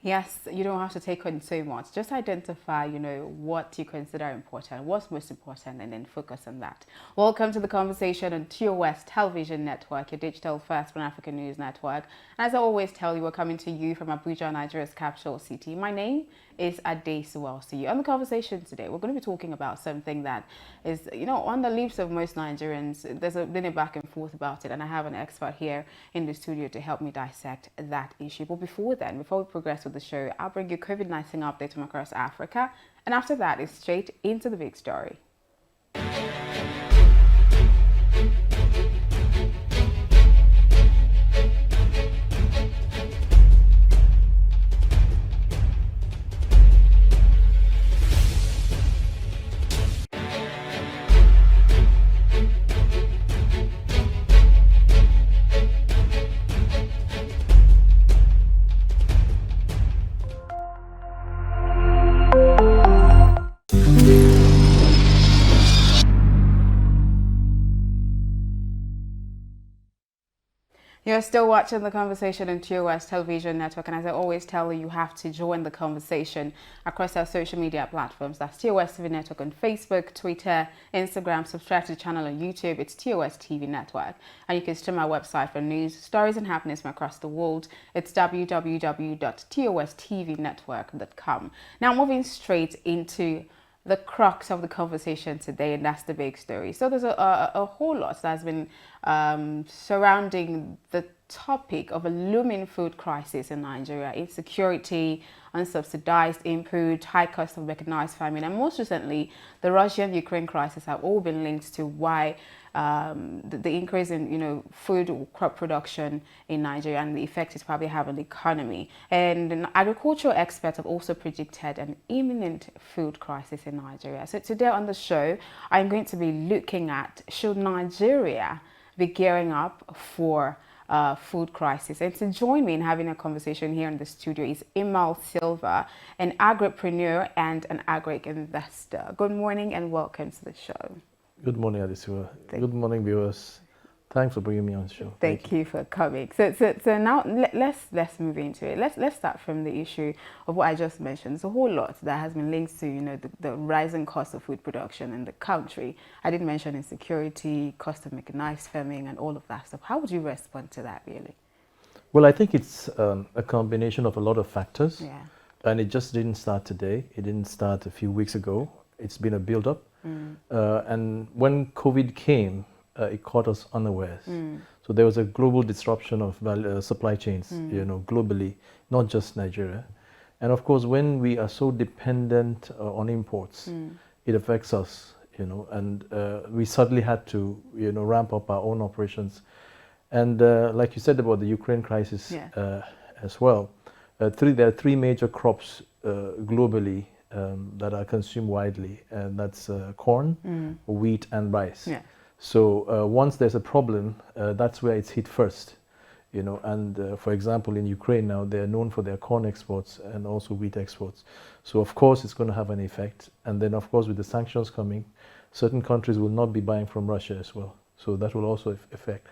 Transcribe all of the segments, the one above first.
Yes, you don't have to take on so much. Just identify, what you consider important, what's most important, and then focus on that. Welcome to the conversation on TOSTV Network, your digital first Pan-African news network. As I always tell you, we're coming to you from Abuja, Nigeria's capital city. My name is Ade Suwelsi. On the conversation today, we're going to be talking about something that is, on the lips of most Nigerians. There's been a back and forth about it, and I have an expert here in the studio to help me dissect that issue. But before we progress with the show, I'll bring you COVID-19 update from across Africa, and after that, it's straight into the big story. You're still watching the conversation on TOSTV Network, and as I always tell you, you have to join the conversation across our social media platforms. That's TOSTV Network on Facebook, Twitter, Instagram. Subscribe to the channel on YouTube. It's TOSTV Network. And you can stream our website for news, stories, and happenings from across the world. It's www.tostvnetwork.com. Now, moving straight into the crux of the conversation today, and that's the big story. So there's a whole lot that's been surrounding the topic of a looming food crisis in Nigeria: insecurity, unsubsidized input, high cost of mechanized farming, and most recently, the Russian-Ukraine crisis have all been linked to why the increase in food crop production in Nigeria and the effect it's probably have on the economy. And agricultural experts have also predicted an imminent food crisis in Nigeria. So today on the show, I'm going to be looking at, should Nigeria be gearing up for food crisis? And to join me in having a conversation here in the studio is Imal Silva, an agripreneur and an agri-investor. Good morning and welcome to the show. Good morning, Adesua. Good morning, viewers. Thanks for bringing me on the show. Thank you for coming. So now let's move into it. Let's start from the issue of what I just mentioned. There's a whole lot that has been linked to the rising cost of food production in the country. I did mention insecurity, cost of mechanized farming, and all of that stuff. How would you respond to that, really? Well, I think it's a combination of a lot of factors. Yeah. And it just didn't start today. It didn't start a few weeks ago. It's been a build-up. And when COVID came, it caught us unawares. So there was a global disruption of supply chains, globally, not just Nigeria. And of course, when we are so dependent on imports, it affects us, and we suddenly had to, ramp up our own operations. And like you said about the Ukraine crisis, Yeah. as well, there are three major crops globally that are consumed widely, and that's corn, wheat, and rice. Yeah. So once there's a problem, that's where it's hit first, And for example, in Ukraine now, they're known for their corn exports and also wheat exports. So of course, it's going to have an effect. And then of course, with the sanctions coming, certain countries will not be buying from Russia as well. So that will also affect.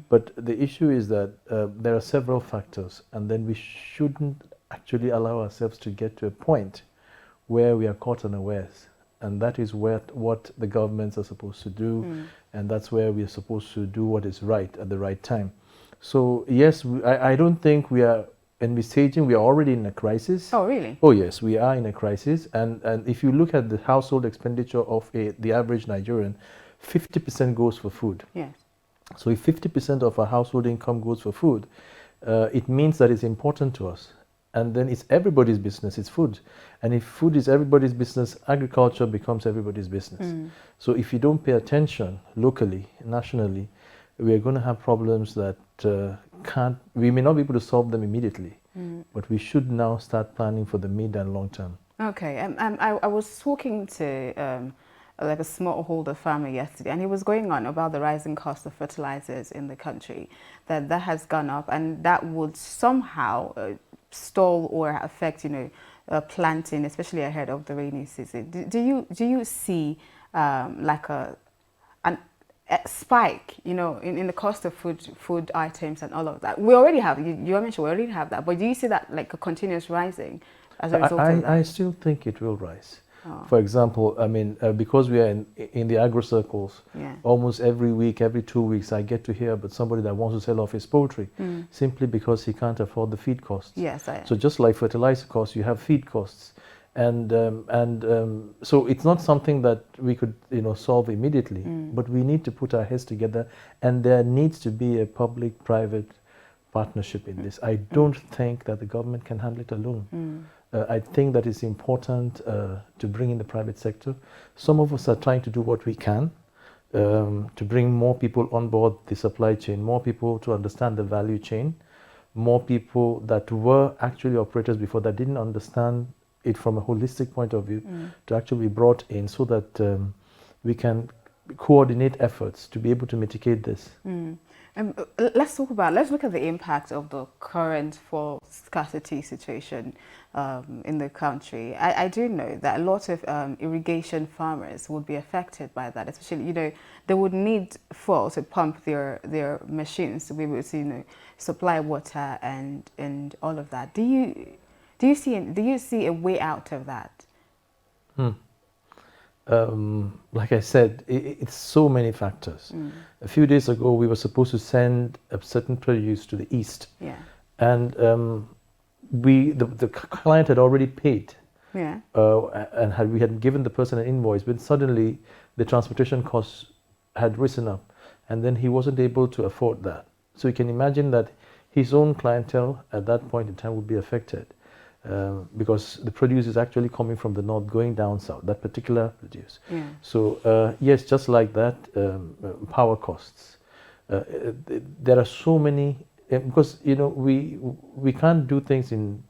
But the issue is that there are several factors, and then we shouldn't actually allow ourselves to get to a point where we are caught unawares. And that is what the governments are supposed to do, and that's where we are supposed to do what is right at the right time. So yes, I don't think we are envisaging, we are already in a crisis. Oh, really? Oh yes, we are in a crisis. And if you look at the household expenditure of the average Nigerian, 50% goes for food. Yes. So if 50% of our household income goes for food, it means that it's important to us. And then it's everybody's business, it's food. And if food is everybody's business, agriculture becomes everybody's business. So if you don't pay attention locally, nationally, we are going to have problems that we may not be able to solve them immediately, but we should now start planning for the mid and long term. Okay, I was talking to like a smallholder farmer yesterday, and he was going on about the rising cost of fertilizers in the country, that has gone up, and that would somehow stall or affect, planting, especially ahead of the rainy season. Do you see like spike, you know, in the cost of food items and all of that. We already have, you mentioned we already have that, but do you see that like a continuous rising as a result of that? I still think it will rise. Oh. For example, I mean, because we are in the agro circles, Yeah. almost every week, every 2 weeks, I get to hear about somebody that wants to sell off his poultry simply because he can't afford the feed costs. Yes, so just like fertilizer costs, you have feed costs, and so it's not something that we could, you know, solve immediately. But we need to put our heads together, and there needs to be a public-private partnership in this. I don't think that the government can handle it alone. I think that it's important to bring in the private sector. Some of us are trying to do what we can to bring more people on board the supply chain, more people to understand the value chain, more people that were actually operators before that didn't understand it from a holistic point of view to actually be brought in so that we can coordinate efforts to be able to mitigate this. Let's look at the impact of the current fuel scarcity situation in the country. I do know that a lot of irrigation farmers would be affected by that, especially, you know, they would need fuel to pump their machines to be able to, you know, supply water and all of that. Do you see a way out of that? Like I said, it's so many factors. A few days ago, we were supposed to send a certain produce to the east, and the client had already paid, and we had given the person an invoice, but suddenly the transportation costs had risen up, and then he wasn't able to afford that. So you can imagine that his own clientele at that point in time would be affected. Because the produce is actually coming from the north, going down south, that particular produce. So yes, just like that, power costs. There are so many, because, you know, we can't do things in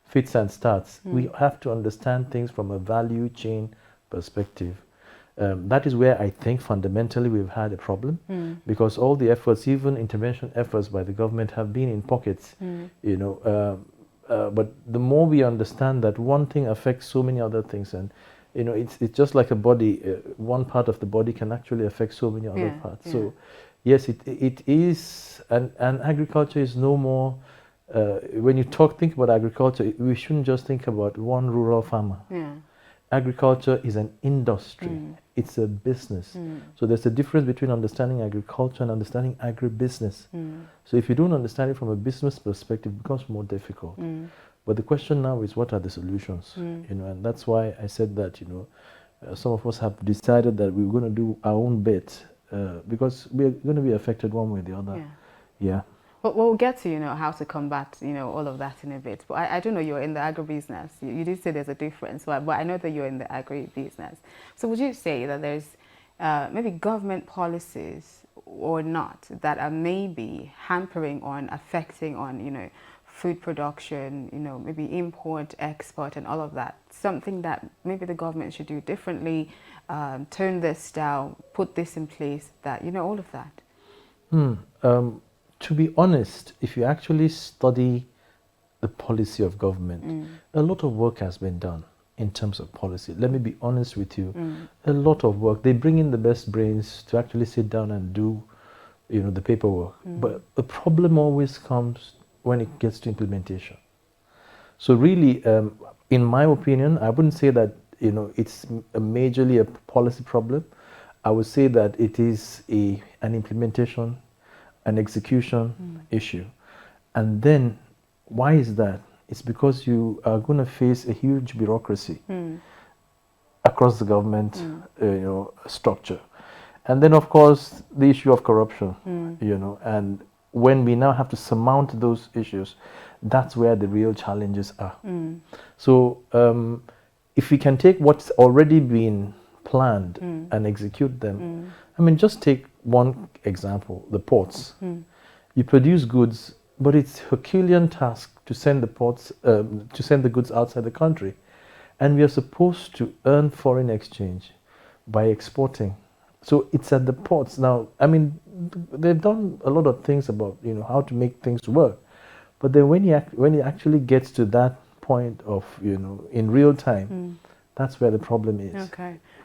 fits and starts. We have to understand things from a value chain perspective. That is where I think fundamentally we've had a problem, because all the efforts, even intervention efforts by the government, have been in pockets, you know. But the more we understand that one thing affects so many other things, and, you know, it's just like a body. One part of the body can actually affect so many other parts. So yes, it is, and agriculture is no more. When you think about agriculture, we shouldn't just think about one rural farmer. Agriculture is an industry. It's a business. So there's a difference between understanding agriculture and understanding agribusiness. So if you don't understand it from a business perspective, it becomes more difficult. But the question now is, what are the solutions? You know, and that's why I said that, you know, some of us have decided that we're going to do our own bit because we're going to be affected one way or the other. But we'll get to, you know, how to combat, you know, all of that in a bit. But I do know you're in the agribusiness. You did say there's a difference, but I know that you're in the agribusiness. So would you say that there's maybe government policies or not that are maybe hampering on, affecting on, you know, food production, you know, maybe import, export and all of that? Something that maybe the government should do differently, turn this down, put this in place, that, you know, all of that? To be honest, if you actually study the policy of government, a lot of work has been done in terms of policy. Let me be honest with you. A lot of work. They bring in the best brains to actually sit down and do, you know, the paperwork. But the problem always comes when it gets to implementation. So really, in my opinion, I wouldn't say that, you know, it's majorly a policy problem. I would say that it is an implementation, an execution issue. And then why is that? It's because you are going to face a huge bureaucracy across the government you know, structure. And then, of course, the issue of corruption, you know, and when we now have to surmount those issues, that's where the real challenges are. So if we can take what's already been planned and execute them, I mean, just take one example, the ports. You produce goods, but it's a Herculean task to send the goods outside the country. And we are supposed to earn foreign exchange by exporting. So it's at the ports. Now, I mean, they've done a lot of things about, you know, how to make things work. But then when it actually gets to that point of, you know, in real time, that's where the problem is.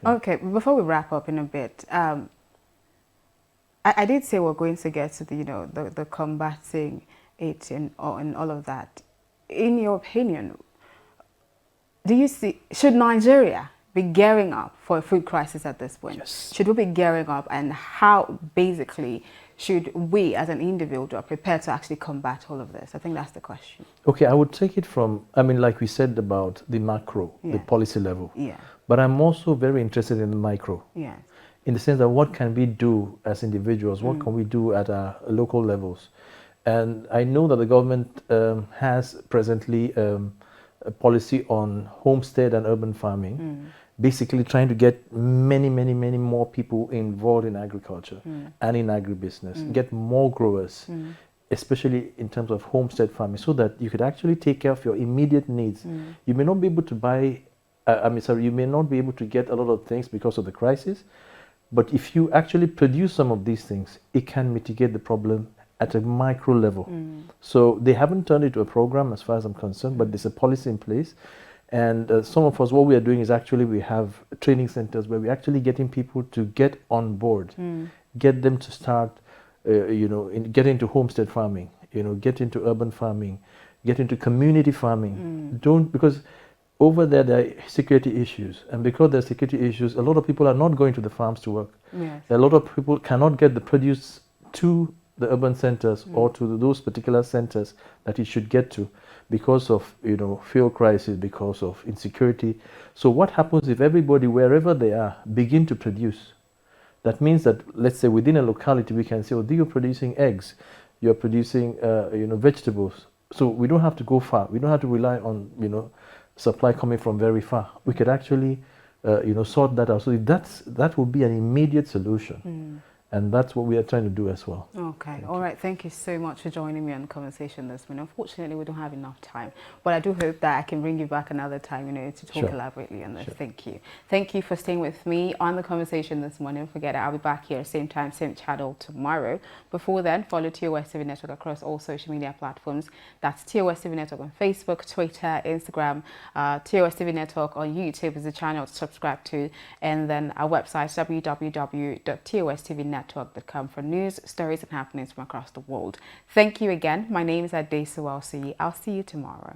Okay. Before we wrap up in a bit, I did say we're going to get to the, the combating it and all of that. In your opinion, do you see, should Nigeria be gearing up for a food crisis at this point? Yes. Should we be gearing up, and how basically should we as an individual prepare to actually combat all of this? I think that's the question. Okay, I would take it from, I mean, like we said about the macro, Yeah. the policy level. Yeah. But I'm also very interested in the micro. Yeah. In the sense that what can we do as individuals? What can we do at our local levels? And I know that the government has presently a policy on homestead and urban farming, basically trying to get many more people involved in agriculture and in agribusiness, get more growers, especially in terms of homestead farming, so that you could actually take care of your immediate needs. You may not be able to buy, you may not be able to get a lot of things because of the crisis, but if you actually produce some of these things, it can mitigate the problem at a micro level. So they haven't turned it to a program as far as I'm concerned, but there's a policy in place. And some of us, what we are doing is actually we have training centers where we're actually getting people to get on board, get them to start, get into homestead farming, get into urban farming, get into community farming. Because over there are security issues, and because there are security issues, a lot of people are not going to the farms to work. Yes. A lot of people cannot get the produce to the urban centers or to those particular centers that it should get to because of fuel crisis, because of insecurity. So what happens if everybody, wherever they are, begin to produce? That means that, let's say within a locality, we can say, oh, you're producing eggs, you're producing vegetables. So we don't have to go far. We don't have to rely on supply coming from very far. We could actually sort that out. So that would be an immediate solution. And that's what we are trying to do as well. Okay. All right. Thank you so much for joining me on the conversation this morning. Unfortunately, we don't have enough time, but I do hope that I can bring you back another time, to talk elaborately on this. Sure. Thank you. Thank you for staying with me on the conversation this morning. Don't forget, I'll be back here same time, same channel tomorrow. Before then, follow TOSTV Network across all social media platforms. That's TOSTV Network on Facebook, Twitter, Instagram. TOSTV Network on YouTube is the channel to subscribe to, and then our website www.tostvnetwork.com for news, stories and happenings from across the world. Thank you again. My name is Adesu. I'll see you tomorrow.